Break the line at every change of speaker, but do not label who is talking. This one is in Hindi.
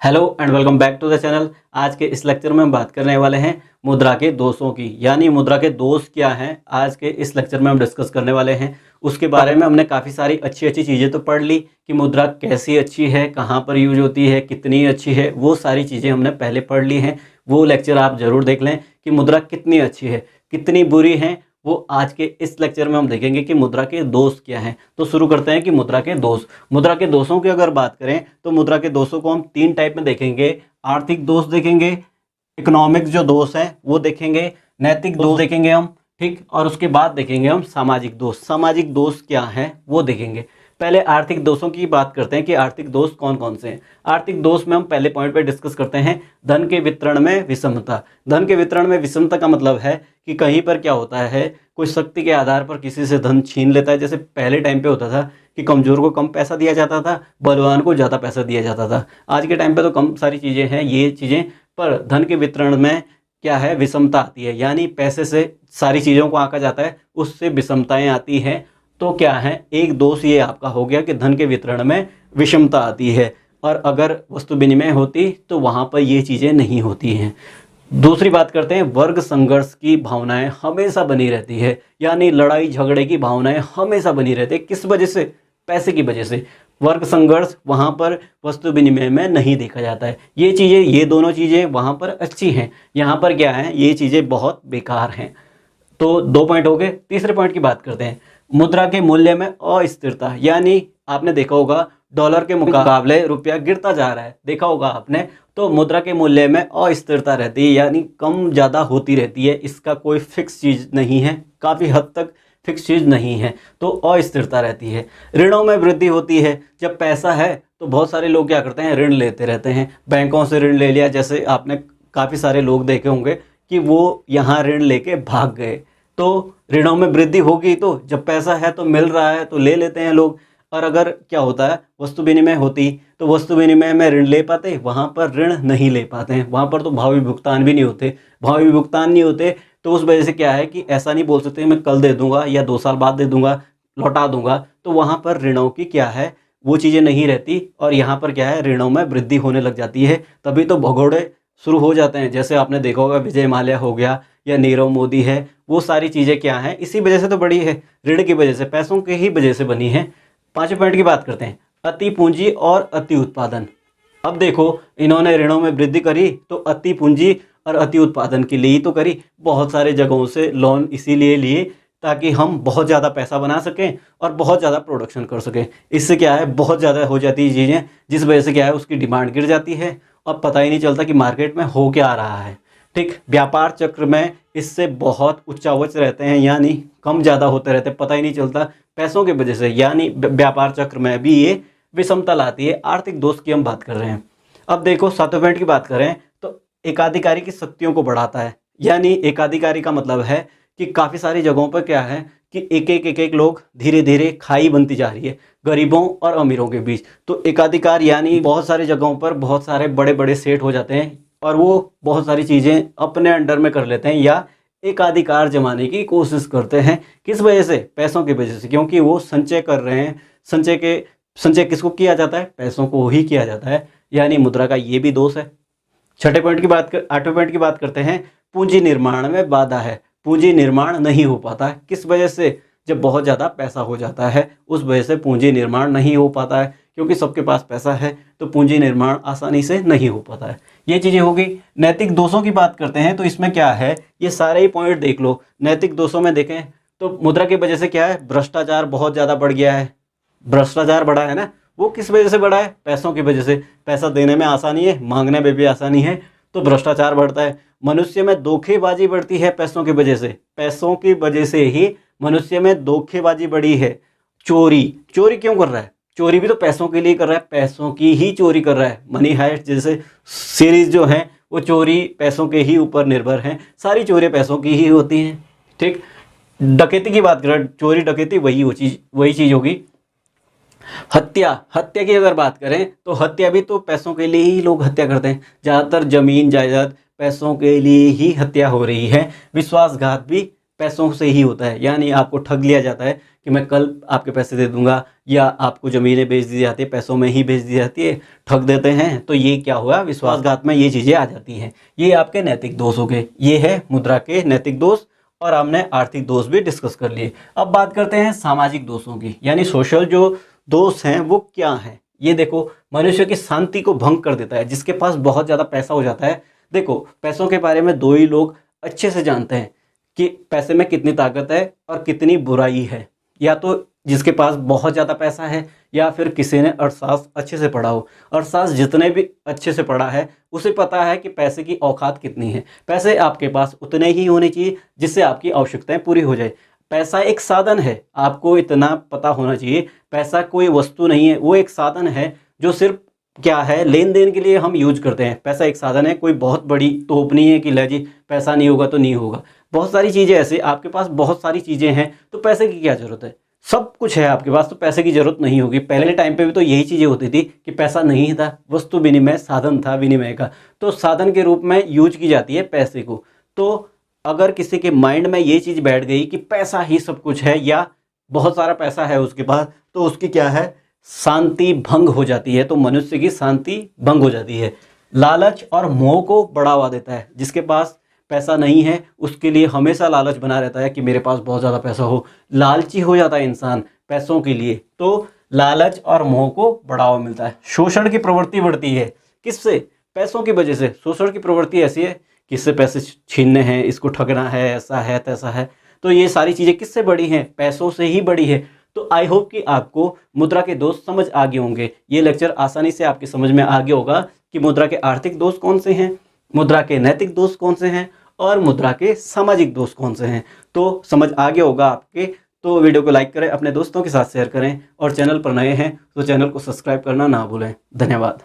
Hello and welcome back to the channel. आज के इस लेक्चर में हम बात करने वाले हैं मुद्रा के दोषों की, यानी मुद्रा के दोष क्या हैं। आज के इस लेक्चर में हम डिस्कस करने वाले हैं। उसके बारे में हमने काफ़ी सारी अच्छी अच्छी चीज़ें तो पढ़ ली कि मुद्रा कैसी अच्छी है, कहाँ पर यूज होती है, कितनी अच्छी है, वो सारी चीज़ें हमने पहले पढ़ ली हैं। वो लेक्चर आप ज़रूर देख लें कि मुद्रा कितनी अच्छी है, कितनी बुरी है। वो आज के इस लेक्चर में हम देखेंगे कि मुद्रा के दोष क्या हैं। तो शुरू करते हैं कि मुद्रा के दोष। मुद्रा के दोषों की अगर बात करें तो मुद्रा के दोषों को हम तीन टाइप में देखेंगे। आर्थिक दोष देखेंगे, इकोनॉमिक जो दोष है वो देखेंगे, नैतिक दोष देखेंगे हम, ठीक, और उसके बाद देखेंगे हम सामाजिक दोष। सामाजिक दोष क्या है वो देखेंगे। पहले आर्थिक दोषों की बात करते हैं कि आर्थिक दोष कौन कौन से हैं। आर्थिक दोष में हम पहले पॉइंट पे डिस्कस करते हैं धन के वितरण में विषमता। धन के वितरण में विषमता का मतलब है कि कहीं पर क्या होता है, कोई शक्ति के आधार पर किसी से धन छीन लेता है। जैसे पहले टाइम पे होता था कि कमजोर को कम पैसा दिया जाता था, बलवान को ज़्यादा पैसा दिया जाता था। आज के टाइम पे तो कम सारी चीज़ें हैं ये चीज़ें, पर धन के वितरण में क्या है, विषमता आती है। यानी पैसे से सारी चीज़ों को आंका जाता है, उससे विषमताएँ आती हैं। तो क्या है, एक दोष ये आपका हो गया कि धन के वितरण में विषमता आती है, और अगर वस्तु विनिमय होती तो वहाँ पर ये चीज़ें नहीं होती हैं। दूसरी बात करते हैं, वर्ग संघर्ष की भावनाएं हमेशा बनी रहती है। यानी लड़ाई झगड़े की भावनाएं हमेशा बनी रहती है। किस वजह से? पैसे की वजह से। वर्ग संघर्ष वहाँ पर वस्तु विनिमय में नहीं देखा जाता है। ये चीज़ें, ये दोनों चीज़ें वहाँ पर अच्छी हैं, यहाँ पर क्या है, ये चीज़ें बहुत बेकार हैं। तो दो पॉइंट हो गए। तीसरे पॉइंट की बात करते हैं, मुद्रा के मूल्य में अस्थिरता। यानी आपने देखा होगा डॉलर के मुकाबले रुपया गिरता जा रहा है, देखा होगा आपने। तो मुद्रा के मूल्य में अस्थिरता रहती है, यानी कम ज़्यादा होती रहती है। इसका कोई फिक्स चीज़ नहीं है, काफ़ी हद तक फिक्स चीज़ नहीं है, तो अस्थिरता रहती है। ऋणों में वृद्धि होती है। जब पैसा है तो बहुत सारे लोग क्या करते हैं, ऋण लेते रहते हैं। बैंकों से ऋण ले लिया, जैसे आपने काफ़ी सारे लोग देखे होंगे कि वो यहाँ ऋण लेके भाग गए। तो ऋणों में वृद्धि होगी, तो जब पैसा है तो मिल रहा है तो ले लेते हैं लोग। और अगर क्या होता है, वस्तु विनिमय होती तो वस्तु विनिमय में ऋण ले पाते, वहाँ पर ऋण नहीं ले पाते हैं। वहाँ पर तो भावी भुगतान भी नहीं होते। भावी भुगतान नहीं होते तो उस वजह से क्या है कि ऐसा नहीं बोल सकते मैं कल दे दूंगा या 2 साल बाद दे दूंगा, लौटा दूंगा। तो वहाँ पर ऋणों की क्या है, वो चीज़ें नहीं रहती, और यहाँ पर क्या है, ऋणों में वृद्धि होने लग जाती है। तभी तो भगोड़े शुरू हो जाते हैं। जैसे आपने देखा होगा विजय माल्या हो गया या नीरव मोदी है, वो सारी चीज़ें क्या हैं, इसी वजह से तो बढ़ी है, ऋण की वजह से, पैसों की ही वजह से बनी है। पांचवें पॉइंट की बात करते हैं, अति पूंजी और अति उत्पादन। अब देखो, इन्होंने ऋणों में वृद्धि करी तो अति पूंजी और अति उत्पादन के लिए ही तो करी। बहुत सारे जगहों से लोन इसीलिए लिए ताकि हम बहुत ज़्यादा पैसा बना सकें और बहुत ज़्यादा प्रोडक्शन कर सकें। इससे क्या है, बहुत ज़्यादा हो जाती है चीज़ें, जिस वजह से क्या है, उसकी डिमांड गिर जाती है और पता ही नहीं चलता कि मार्केट में हो क्या रहा है। ठीक, व्यापार चक्र में इससे बहुत उच्चावच रहते हैं, यानी कम ज़्यादा होते रहते हैं, पता ही नहीं चलता पैसों की वजह से। यानी व्यापार चक्र में भी ये विषमता लाती है। आर्थिक दोष की हम बात कर रहे हैं। अब देखो, सातवें पॉइंट की बात करें तो एकाधिकारी की शक्तियों को बढ़ाता है। यानी एकाधिकारी का मतलब है कि काफ़ी सारी जगहों पर क्या है कि एक एक लोग धीरे धीरे खाई बनती जा रही है गरीबों और अमीरों के बीच। तो एकाधिकार यानी बहुत सारी जगहों पर बहुत सारे बड़े बड़े सेठ हो जाते हैं और वो बहुत सारी चीज़ें अपने अंडर में कर लेते हैं या एकाधिकार जमाने की कोशिश करते हैं। किस वजह से? पैसों की वजह से, क्योंकि वो संचय कर रहे हैं। संचय किसको किया जाता है? पैसों को ही किया जाता है। यानी मुद्रा का ये भी दोष है। आठवें पॉइंट की बात करते हैं, पूंजी निर्माण में बाधा है। पूंजी निर्माण नहीं हो पाता है। किस वजह से? जब बहुत ज़्यादा पैसा हो जाता है उस वजह से पूंजी निर्माण नहीं हो पाता है, क्योंकि सबके पास पैसा है तो पूंजी निर्माण आसानी से नहीं हो पाता है। ये चीज़ें होगी। नैतिक दोषों की बात करते हैं तो इसमें क्या है, ये सारे ही पॉइंट देख लो। नैतिक दोषों में देखें तो मुद्रा की वजह से क्या है, भ्रष्टाचार बहुत ज़्यादा बढ़ गया है। भ्रष्टाचार बढ़ा है ना, वो किस वजह से बढ़ा है? पैसों की वजह से। पैसा देने में आसानी है, मांगने में भी आसानी है, तो भ्रष्टाचार बढ़ता है। मनुष्य में धोखेबाजी बढ़ती है पैसों की वजह से। पैसों की वजह से ही मनुष्य में धोखेबाजी बढ़ी है। चोरी क्यों कर रहा है? चोरी भी तो पैसों के लिए कर रहा है, पैसों की ही चोरी कर रहा है। मनी हाइस्ट जैसे सीरीज जो है वो चोरी पैसों के ही ऊपर निर्भर हैं। सारी चोरी पैसों की ही होती हैं। ठीक, डकैती की बात करें, चोरी डकैती वही चीज़ होगी। हत्या की अगर बात करें तो हत्या भी तो पैसों के लिए ही लोग हत्या करते हैं। ज़्यादातर जमीन जायदाद पैसों के लिए ही हत्या हो रही है। विश्वासघात भी पैसों से ही होता है। यानी आपको ठग लिया जाता है कि मैं कल आपके पैसे दे दूंगा, या आपको ज़मीनें बेच दी जाती है, पैसों में ही बेच दी जाती है, ठग देते हैं। तो ये क्या हुआ, विश्वासघात में ये चीज़ें आ जाती हैं। ये आपके नैतिक दोष हो गए। ये है मुद्रा के नैतिक दोष, और हमने आर्थिक दोष भी डिस्कस कर लिए। अब बात करते हैं सामाजिक दोषों की, यानी सोशल जो दोष हैं वो क्या हैं। ये देखो, मनुष्य की शांति को भंग कर देता है। जिसके पास बहुत ज़्यादा पैसा हो जाता है, देखो पैसों के बारे में दो ही लोग अच्छे से जानते हैं कि पैसे में कितनी ताकत है और कितनी बुराई है। या तो जिसके पास बहुत ज़्यादा पैसा है, या फिर किसी ने अर्थशास्त्र अच्छे से पढ़ा हो। अर्थशास्त्र जितने भी अच्छे से पढ़ा है उसे पता है कि पैसे की औकात कितनी है। पैसे आपके पास उतने ही होने चाहिए जिससे आपकी आवश्यकताएं पूरी हो जाए। पैसा एक साधन है, आपको इतना पता होना चाहिए। पैसा कोई वस्तु नहीं है, वो एक साधन है जो सिर्फ क्या है, लेन देन के लिए हम यूज करते हैं। पैसा एक साधन है, कोई बहुत बड़ी तोप नहीं है कि ले जी पैसा नहीं होगा तो नहीं होगा। बहुत सारी चीज़ें ऐसे, आपके पास बहुत सारी चीज़ें हैं तो पैसे की क्या ज़रूरत है, सब कुछ है आपके पास तो पैसे की ज़रूरत नहीं होगी। पहले टाइम पे भी तो यही चीज़ें होती थी कि पैसा नहीं था, वस्तु विनिमय साधन था विनिमय का, तो साधन के रूप में यूज की जाती है पैसे को। तो अगर किसी के माइंड में ये चीज़ बैठ गई कि पैसा ही सब कुछ है, या बहुत सारा पैसा है उसके पास, तो उसकी क्या है, शांति भंग हो जाती है। तो मनुष्य की शांति भंग हो जाती है। लालच और मोह को बढ़ावा देता है। जिसके पास पैसा नहीं है उसके लिए हमेशा लालच बना रहता है कि मेरे पास बहुत ज़्यादा पैसा हो। लालची हो जाता है इंसान पैसों के लिए, तो लालच और मोह को बढ़ावा मिलता है। शोषण की प्रवृत्ति बढ़ती है, किससे, पैसों की वजह से। शोषण की प्रवृत्ति ऐसी है कि इससे पैसे छीनने हैं, इसको ठगना है, ऐसा है तैसा है। तो ये सारी चीज़ें किससे बढ़ी हैं, पैसों से ही बढ़ी है। तो आई होप कि आपको मुद्रा के दोष समझ आ गए होंगे। ये लेक्चर आसानी से आपकी समझ में आ गया होगा कि मुद्रा के आर्थिक दोष कौन से हैं, मुद्रा के नैतिक दोष कौन से हैं, और मुद्रा के सामाजिक दोष कौन से हैं। तो समझ आ गया होगा आपके। तो वीडियो को लाइक करें, अपने दोस्तों के साथ शेयर करें, और चैनल पर नए हैं तो चैनल को सब्सक्राइब करना ना भूलें। धन्यवाद।